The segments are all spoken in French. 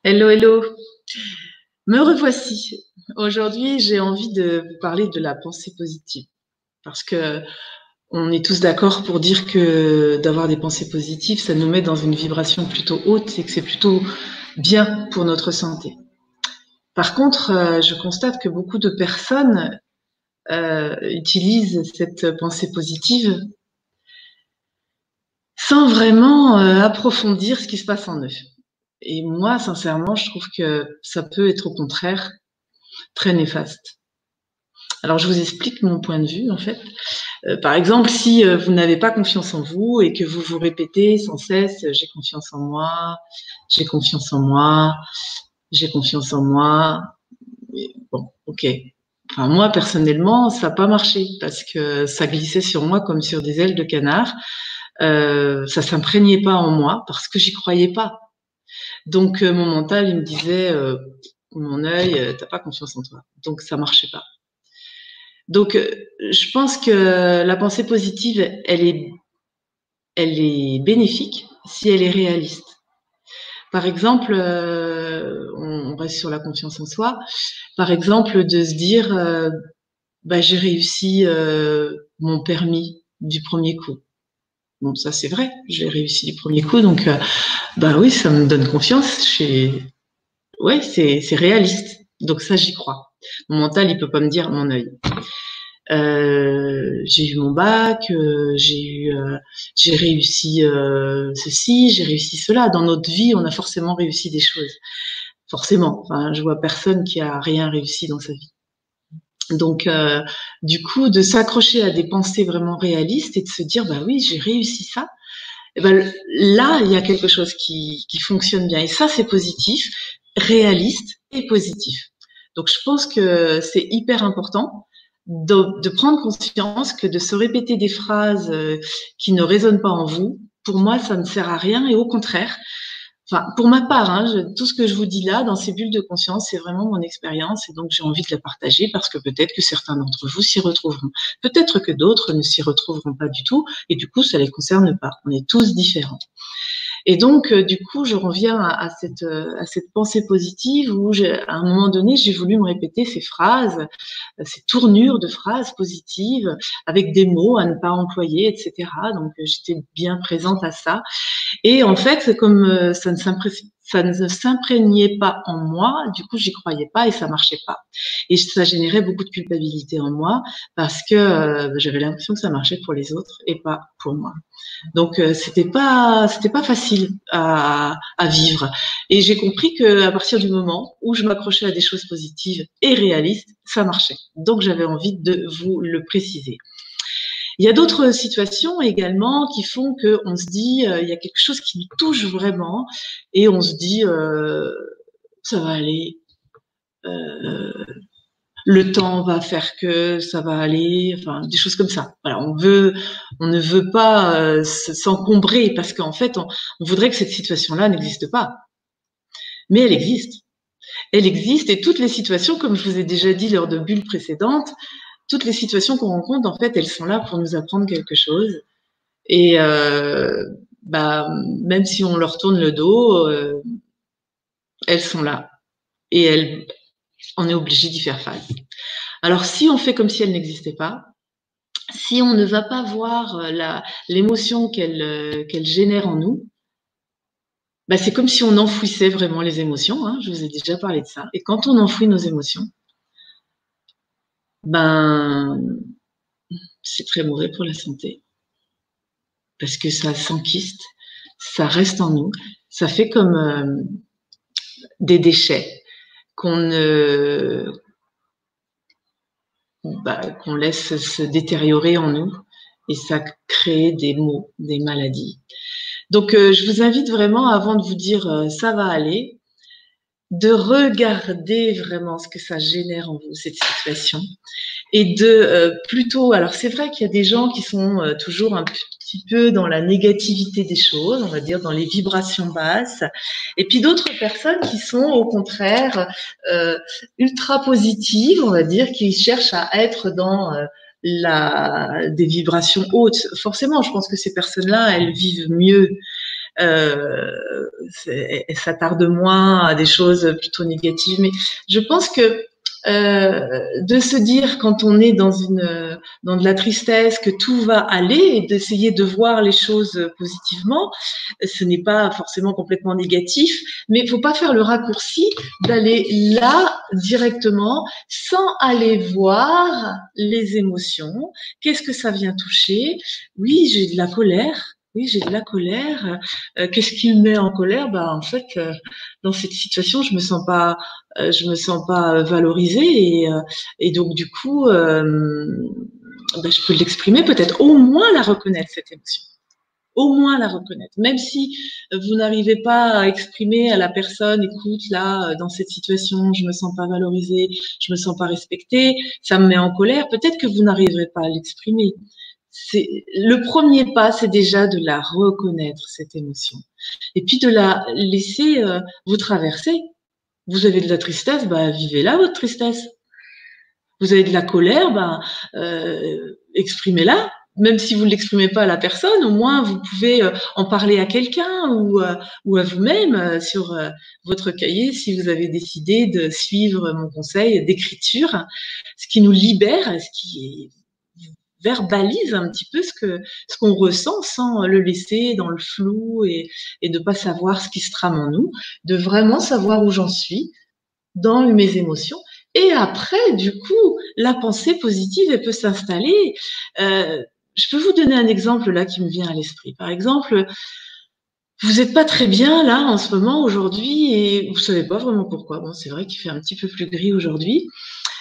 Hello, hello. Me revoici. Aujourd'hui, j'ai envie de vous parler de la pensée positive parce que on est tous d'accord pour dire que d'avoir des pensées positives, ça nous met dans une vibration plutôt haute et que c'est plutôt bien pour notre santé. Par contre, je constate que beaucoup de personnes utilisent cette pensée positive sans vraiment approfondir ce qui se passe en eux. Et moi, sincèrement, je trouve que ça peut être au contraire très néfaste. Alors, je vous explique mon point de vue, en fait. Par exemple, si vous n'avez pas confiance en vous et que vous vous répétez sans cesse, j'ai confiance en moi, j'ai confiance en moi, j'ai confiance en moi. Et bon, ok. Enfin, moi, personnellement, ça n'a pas marché parce que ça glissait sur moi comme sur des ailes de canard. Ça s'imprégnait pas en moi parce que j'y croyais pas. Donc, mon mental, il me disait, mon œil, t'as pas confiance en toi. Donc, ça marchait pas. Donc, je pense que la pensée positive, elle est bénéfique si elle est réaliste. Par exemple, on reste sur la confiance en soi. Par exemple, de se dire, bah, j'ai réussi mon permis du premier coup. Bon, ça c'est vrai, j'ai réussi du premier coup, donc bah oui, ça me donne confiance. Ouais, c'est réaliste. Donc ça, j'y crois. Mon mental, il peut pas me dire mon œil. J'ai eu mon bac, j'ai réussi ceci, j'ai réussi cela. Dans notre vie, on a forcément réussi des choses. Forcément. Enfin, je vois personne qui a rien réussi dans sa vie. Donc, du coup, de s'accrocher à des pensées vraiment réalistes et de se dire, bah oui, j'ai réussi ça. Et ben là, il y a quelque chose qui fonctionne bien. Et ça, c'est positif, réaliste et positif. Donc, je pense que c'est hyper important de prendre conscience que de se répéter des phrases qui ne résonnent pas en vous, pour moi, ça ne sert à rien. Et au contraire, enfin, pour ma part, hein, tout ce que je vous dis là, dans ces bulles de conscience, c'est vraiment mon expérience et donc j'ai envie de la partager parce que peut-être que certains d'entre vous s'y retrouveront. Peut-être que d'autres ne s'y retrouveront pas du tout et du coup, ça les concerne pas. On est tous différents. Et donc, du coup, je reviens à cette pensée positive où, à un moment donné, j'ai voulu me répéter ces phrases, ces tournures de phrases positives avec des mots à ne pas employer, etc. Donc, j'étais bien présente à ça. Et en fait, comme ça ne s'imprégnait pas en moi, du coup, j'y croyais pas et ça marchait pas. Et ça générait beaucoup de culpabilité en moi parce que j'avais l'impression que ça marchait pour les autres et pas pour moi. Donc c'était pas facile à vivre. Et j'ai compris que à partir du moment où je m'accrochais à des choses positives et réalistes, ça marchait. Donc j'avais envie de vous le préciser. Il y a d'autres situations également qui font qu'on se dit, il y a quelque chose qui nous touche vraiment et on se dit, ça va aller, euh, le temps va faire que ça va aller, enfin des choses comme ça. Voilà, on ne veut pas s'encombrer parce qu'en fait, on voudrait que cette situation-là n'existe pas, mais elle existe. Elle existe et toutes les situations, comme je vous ai déjà dit lors de bulles précédentes, toutes les situations qu'on rencontre, en fait, elles sont là pour nous apprendre quelque chose. Et bah, même si on leur tourne le dos, elles sont là. Et on est obligé d'y faire face. Alors, si on fait comme si elles n'existaient pas, si on ne va pas voir l'émotion qu'elle génère en nous, bah, c'est comme si on enfouissait vraiment les émotions. Hein, je vous ai déjà parlé de ça. Et quand on enfouit nos émotions, ben, c'est très mauvais pour la santé. Parce que ça s'enquiste, ça reste en nous. Ça fait comme des déchets qu'on laisse se détériorer en nous et ça crée des maux, des maladies. Donc, je vous invite vraiment, avant de vous dire ça va aller, de regarder vraiment ce que ça génère en vous, cette situation, et de plutôt, alors c'est vrai qu'il y a des gens qui sont toujours un petit peu dans la négativité des choses, on va dire dans les vibrations basses, et puis d'autres personnes qui sont au contraire ultra positives, on va dire, qui cherchent à être dans des vibrations hautes. Forcément, je pense que ces personnes-là, elles vivent mieux Elle s'attarde moins à des choses plutôt négatives. Mais je pense que de se dire quand on est dans de la tristesse que tout va aller et d'essayer de voir les choses positivement, ce n'est pas forcément complètement négatif, mais il ne faut pas faire le raccourci d'aller là directement sans aller voir les émotions. Qu'est-ce que ça vient toucher? Oui, j'ai de la colère. Oui, j'ai de la colère. Qu'est-ce qui me met en colère? Bah, en fait, dans cette situation, je me sens pas valorisée et donc du coup, ben, je peux l'exprimer, peut-être au moins la reconnaître cette émotion, au moins la reconnaître, même si vous n'arrivez pas à exprimer à la personne, écoute là, dans cette situation, je me sens pas valorisée, je me sens pas respectée, ça me met en colère. Peut-être que vous n'arriverez pas à l'exprimer. C'est le premier pas, c'est déjà de la reconnaître cette émotion, et puis de la laisser vous traverser. Vous avez de la tristesse, bah vivez-la votre tristesse. Vous avez de la colère, bah exprimez-la. Même si vous ne l'exprimez pas à la personne, au moins vous pouvez en parler à quelqu'un ou à vous-même sur votre cahier si vous avez décidé de suivre mon conseil d'écriture, ce qui nous libère, ce qui verbalise un petit peu ce qu'on ressent sans le laisser dans le flou et de pas savoir ce qui se trame en nous, de vraiment savoir où j'en suis dans mes émotions. Et après, du coup, la pensée positive, elle peut s'installer. Je peux vous donner un exemple là qui me vient à l'esprit. Par exemple, vous n'êtes pas très bien là en ce moment aujourd'hui et vous savez pas vraiment pourquoi. Bon, c'est vrai qu'il fait un petit peu plus gris aujourd'hui,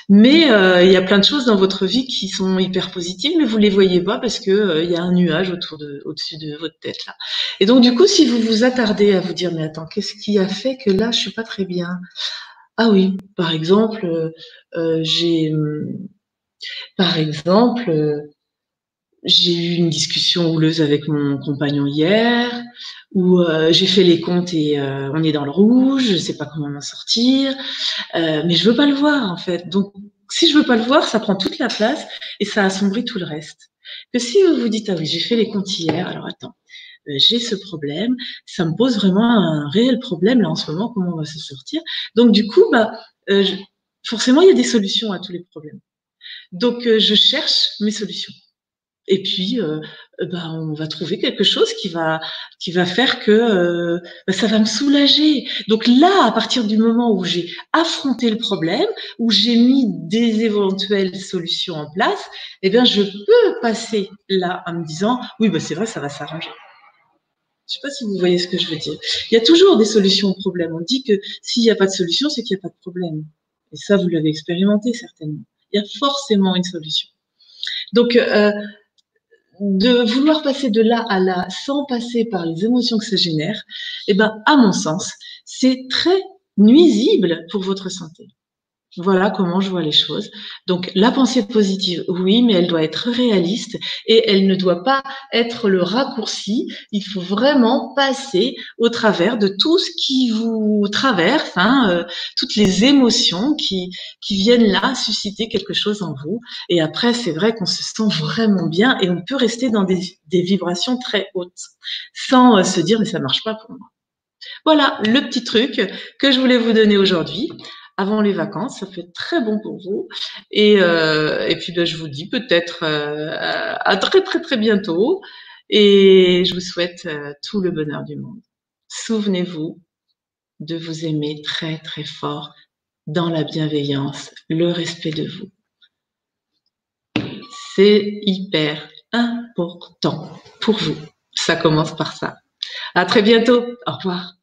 mais il y a plein de choses dans votre vie qui sont hyper positives, mais vous les voyez pas parce que il y a un nuage au-dessus de votre tête là. Et donc du coup, si vous vous attardez à vous dire mais attends, qu'est-ce qui a fait que là je suis pas très bien? Ah oui, par exemple, par exemple, j'ai eu une discussion houleuse avec mon compagnon hier, où j'ai fait les comptes et on est dans le rouge, je sais pas comment m'en sortir, mais je veux pas le voir en fait. Donc, si je veux pas le voir, ça prend toute la place et ça assombrit tout le reste. Que si vous vous dites ah oui, j'ai fait les comptes hier, alors attends, j'ai ce problème, ça me pose vraiment un réel problème là en ce moment, comment on va se sortir? Donc du coup, bah, forcément, il y a des solutions à tous les problèmes. Donc je cherche mes solutions. Et puis, bah, on va trouver quelque chose qui va faire que bah, ça va me soulager. Donc là, à partir du moment où j'ai affronté le problème, où j'ai mis des éventuelles solutions en place, eh bien, je peux passer là en me disant, oui, bah, c'est vrai, ça va s'arranger. Je sais pas si vous voyez ce que je veux dire. Il y a toujours des solutions au problème. On dit que s'il n'y a pas de solution, c'est qu'il n'y a pas de problème. Et ça, vous l'avez expérimenté certainement. Il y a forcément une solution. Donc, de vouloir passer de là à là sans passer par les émotions que ça génère, eh ben, à mon sens, c'est très nuisible pour votre santé. Voilà comment je vois les choses. Donc, la pensée positive, oui, mais elle doit être réaliste et elle ne doit pas être le raccourci. Il faut vraiment passer au travers de tout ce qui vous traverse, hein, toutes les émotions qui viennent là susciter quelque chose en vous. Et après, c'est vrai qu'on se sent vraiment bien et on peut rester dans des vibrations très hautes sans se dire, mais ça marche pas pour moi. Voilà le petit truc que je voulais vous donner aujourd'hui avant les vacances. Ça peut être très bon pour vous. Et puis, ben, je vous dis peut-être à très, très, très bientôt. Et je vous souhaite tout le bonheur du monde. Souvenez-vous de vous aimer très, très fort dans la bienveillance, le respect de vous. C'est hyper important pour vous. Ça commence par ça. À très bientôt. Au revoir.